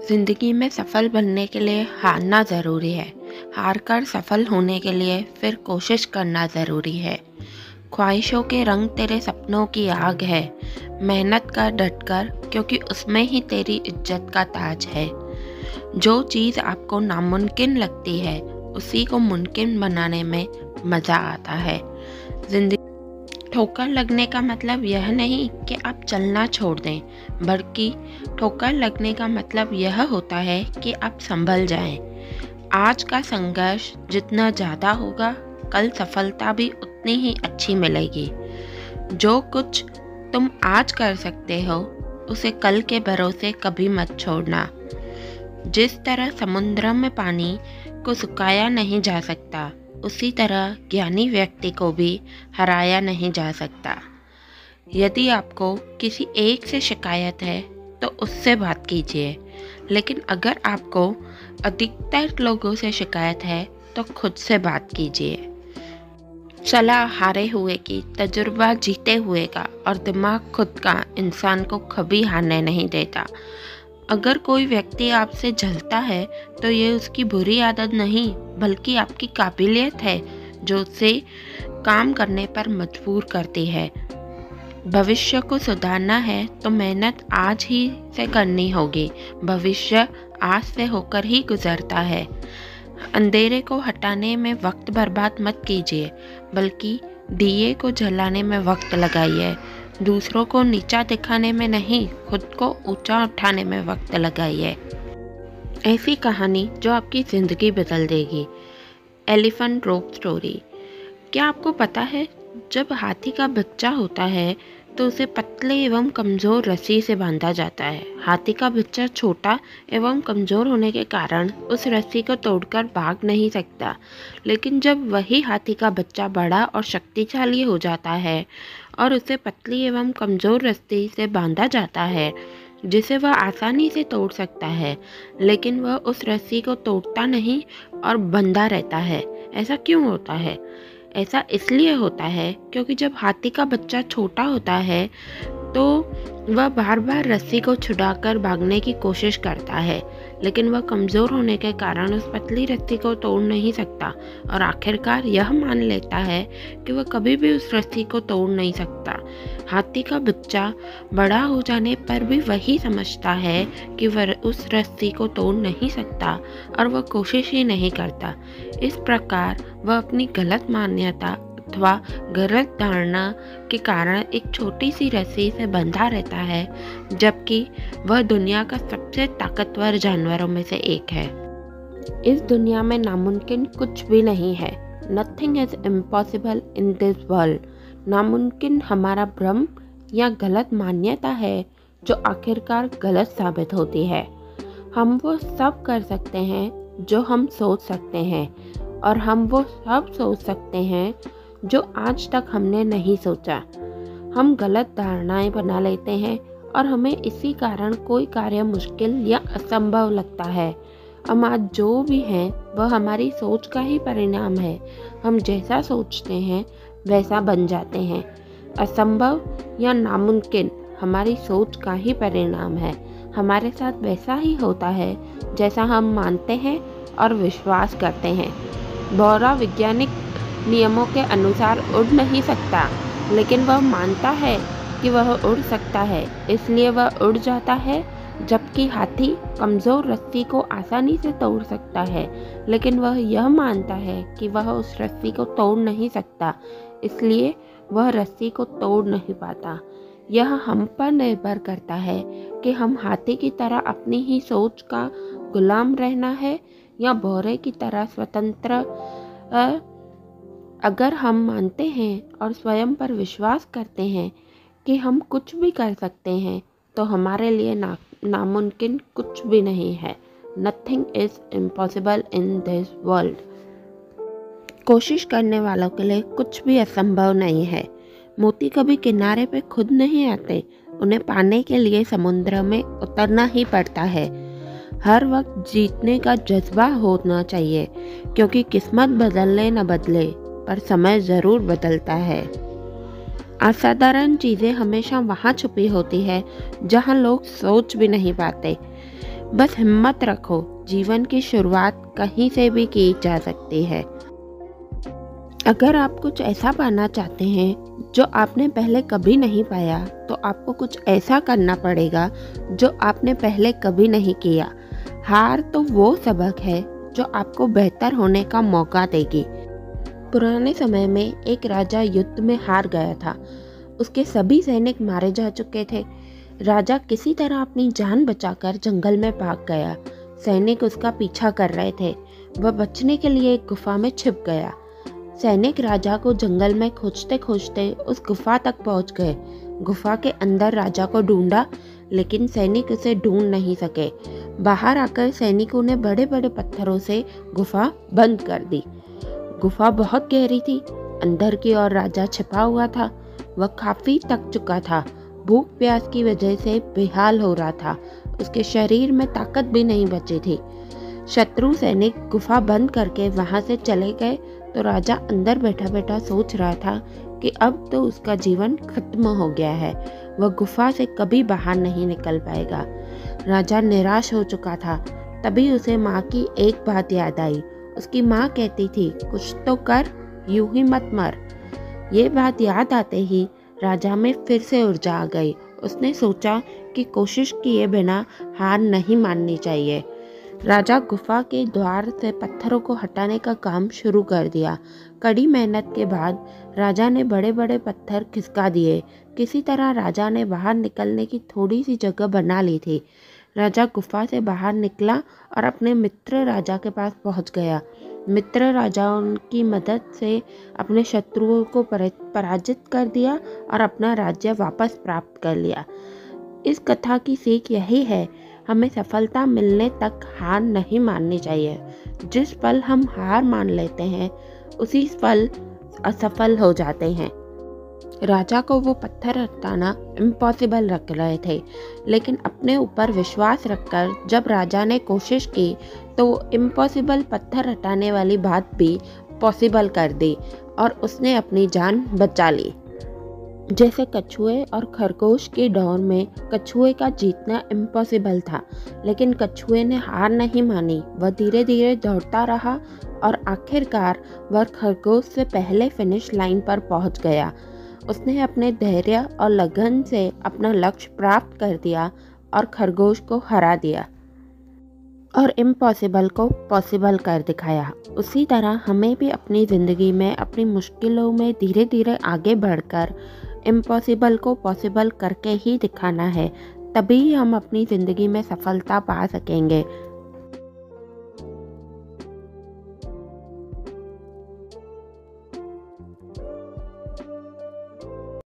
जिंदगी में सफल बनने के लिए हारना ज़रूरी है। हार कर सफल होने के लिए फिर कोशिश करना ज़रूरी है। ख्वाहिशों के रंग तेरे सपनों की आग है। मेहनत कर डट कर, क्योंकि उसमें ही तेरी इज्जत का ताज है। जो चीज़ आपको नामुमकिन लगती है, उसी को मुमकिन बनाने में मज़ा आता है। जिंदगी ठोकर लगने का मतलब यह नहीं कि आप चलना छोड़ दें, बल्कि ठोकर लगने का मतलब यह होता है कि आप संभल जाएं। आज का संघर्ष जितना ज़्यादा होगा, कल सफलता भी उतनी ही अच्छी मिलेगी। जो कुछ तुम आज कर सकते हो, उसे कल के भरोसे कभी मत छोड़ना। जिस तरह समुद्र में पानी को सुखाया नहीं जा सकता, उसी तरह ज्ञानी व्यक्ति को भी हराया नहीं जा सकता। यदि आपको किसी एक से शिकायत है तो उससे बात कीजिए, लेकिन अगर आपको अधिकतर लोगों से शिकायत है तो खुद से बात कीजिए। सलाह हारे हुए की, तजुर्बा जीते हुए का, और दिमाग खुद का इंसान को कभी हारने नहीं देता। अगर कोई व्यक्ति आपसे जलता है तो ये उसकी बुरी आदत नहीं, बल्कि आपकी काबिलियत है जो उसे काम करने पर मजबूर करती है। भविष्य को सुधारना है तो मेहनत आज ही से करनी होगी। भविष्य आज से होकर ही गुजरता है। अंधेरे को हटाने में वक्त बर्बाद मत कीजिए, बल्कि दिए को जलाने में वक्त लगाइए। दूसरों को नीचा दिखाने में नहीं, खुद को ऊंचा उठाने में वक्त लगाइए। ऐसी कहानी जो आपकी ज़िंदगी बदल देगी। एलिफेंट रोप स्टोरी। क्या आपको पता है, जब हाथी का बच्चा होता है तो उसे पतले एवं कमज़ोर रस्सी से बांधा जाता है। हाथी का बच्चा छोटा एवं कमज़ोर होने के कारण उस रस्सी को तोड़कर भाग नहीं सकता, लेकिन जब वही हाथी का बच्चा बड़ा और शक्तिशाली हो जाता है और उसे पतली एवं कमज़ोर रस्सी से बांधा जाता है जिसे वह आसानी से तोड़ सकता है, लेकिन वह उस रस्सी को तोड़ता नहीं और बंधा रहता है। ऐसा क्यों होता है? ऐसा इसलिए होता है क्योंकि जब हाथी का बच्चा छोटा होता है तो वह बार बार रस्सी को छुड़ाकर भागने की कोशिश करता है, लेकिन वह कमज़ोर होने के कारण उस पतली रस्सी को तोड़ नहीं सकता और आखिरकार यह मान लेता है कि वह कभी भी उस रस्सी को तोड़ नहीं सकता। हाथी का बच्चा बड़ा हो जाने पर भी वही समझता है कि वह उस रस्सी को तोड़ नहीं सकता और वह कोशिश ही नहीं करता। इस प्रकार वह अपनी गलत मान्यता अथवा गलत धारणा के कारण एक छोटी सी रस्सी से बंधा रहता है, जबकि वह दुनिया का सबसे ताकतवर जानवरों में से एक है। इस दुनिया में नामुमकिन कुछ भी नहीं है। Nothing is impossible in this world. नामुमकिन हमारा भ्रम या गलत मान्यता है जो आखिरकार गलत साबित होती है। हम वो सब कर सकते हैं जो हम सोच सकते हैं, और हम वो सब सोच सकते हैं जो आज तक हमने नहीं सोचा। हम गलत धारणाएं बना लेते हैं और हमें इसी कारण कोई कार्य मुश्किल या असंभव लगता है। हम आज जो भी हैं वह हमारी सोच का ही परिणाम है। हम जैसा सोचते हैं वैसा बन जाते हैं। असंभव या नामुमकिन हमारी सोच का ही परिणाम है। हमारे साथ वैसा ही होता है जैसा हम मानते हैं और विश्वास करते हैं। भौरा वैज्ञानिक नियमों के अनुसार उड़ नहीं सकता, लेकिन वह मानता है कि वह उड़ सकता है, इसलिए वह उड़ जाता है। जबकि हाथी कमज़ोर रस्सी को आसानी से तोड़ सकता है, लेकिन वह यह मानता है कि वह उस रस्सी को तोड़ नहीं सकता, इसलिए वह रस्सी को तोड़ नहीं पाता। यह हम पर निर्भर करता है कि हम हाथी की तरह अपनी ही सोच का गुलाम रहना है या भौरे की तरह स्वतंत्र। अगर हम मानते हैं और स्वयं पर विश्वास करते हैं कि हम कुछ भी कर सकते हैं, तो हमारे लिए नामुमकिन कुछ भी नहीं है। Nothing is impossible in this world. कोशिश करने वालों के लिए कुछ भी असंभव नहीं है। मोती कभी किनारे पे खुद नहीं आते, उन्हें पाने के लिए समुद्र में उतरना ही पड़ता है। हर वक्त जीतने का जज्बा होना चाहिए, क्योंकि किस्मत बदले न बदले, पर समय ज़रूर बदलता है। असाधारण चीज़ें हमेशा वहाँ छुपी होती है जहाँ लोग सोच भी नहीं पाते। बस हिम्मत रखो, जीवन की शुरुआत कहीं से भी की जा सकती है। अगर आप कुछ ऐसा पाना चाहते हैं जो आपने पहले कभी नहीं पाया, तो आपको कुछ ऐसा करना पड़ेगा जो आपने पहले कभी नहीं किया। हार तो वो सबक है जो आपको बेहतर होने का मौका देगी। पुराने समय में एक राजा युद्ध में हार गया था। उसके सभी सैनिक मारे जा चुके थे। राजा किसी तरह अपनी जान बचाकर जंगल में भाग गया। सैनिक उसका पीछा कर रहे थे। वह बचने के लिए एक गुफा में छिप गया। सैनिक राजा को जंगल में खोजते खोजते उस गुफा तक पहुंच गए। गुफा के अंदर राजा को ढूंढा, लेकिन सैनिक उसे ढूंढ नहीं सके। बाहर आकर सैनिकों ने बड़े बड़े पत्थरों से गुफा बंद कर दी। गुफा बहुत गहरी थी। अंदर की ओर राजा छिपा हुआ था। वह काफी थक चुका था। भूख प्यास की वजह से बेहाल हो रहा था। उसके शरीर में ताकत भी नहीं बची थी। शत्रु सैनिक गुफा बंद करके वहां से चले गए तो राजा अंदर बैठा बैठा सोच रहा था कि अब तो उसका जीवन खत्म हो गया है। वह गुफा से कभी बाहर नहीं निकल पाएगा। राजा निराश हो चुका था। तभी उसे माँ की एक बात याद आई। उसकी माँ कहती थी, कुछ तो कर, यूं ही मत मर। ये बात याद आते ही राजा में फिर से ऊर्जा आ गई। उसने सोचा कि कोशिश किए बिना हार नहीं माननी चाहिए। राजा गुफा के द्वार से पत्थरों को हटाने का काम शुरू कर दिया। कड़ी मेहनत के बाद राजा ने बड़े बड़े पत्थर खिसका दिए। किसी तरह राजा ने बाहर निकलने की थोड़ी सी जगह बना ली थी। राजा गुफा से बाहर निकला और अपने मित्र राजा के पास पहुंच गया। मित्र राजा उनकी मदद से अपने शत्रुओं को पराजित कर दिया और अपना राज्य वापस प्राप्त कर लिया। इस कथा की सीख यही है, हमें सफलता मिलने तक हार नहीं माननी चाहिए। जिस पल हम हार मान लेते हैं, उसी पल असफल हो जाते हैं। राजा को वो पत्थर हटाना इम्पॉसिबल लग रहे थे, लेकिन अपने ऊपर विश्वास रखकर जब राजा ने कोशिश की तो इम्पॉसिबल पत्थर हटाने वाली बात भी पॉसिबल कर दी और उसने अपनी जान बचा ली। जैसे कछुए और खरगोश की दौड़ में कछुए का जीतना इम्पॉसिबल था, लेकिन कछुए ने हार नहीं मानी। वह धीरे धीरे दौड़ता रहा और आखिरकार वह खरगोश से पहले फिनिश लाइन पर पहुंच गया। उसने अपने धैर्य और लगन से अपना लक्ष्य प्राप्त कर दिया और खरगोश को हरा दिया और इम्पॉसिबल को पॉसिबल कर दिखाया। उसी तरह हमें भी अपनी ज़िंदगी में अपनी मुश्किलों में धीरे धीरे आगे बढ़कर इम्पॉसिबल को पॉसिबल करके ही दिखाना है। तभी हम अपनी ज़िंदगी में सफलता पा सकेंगे।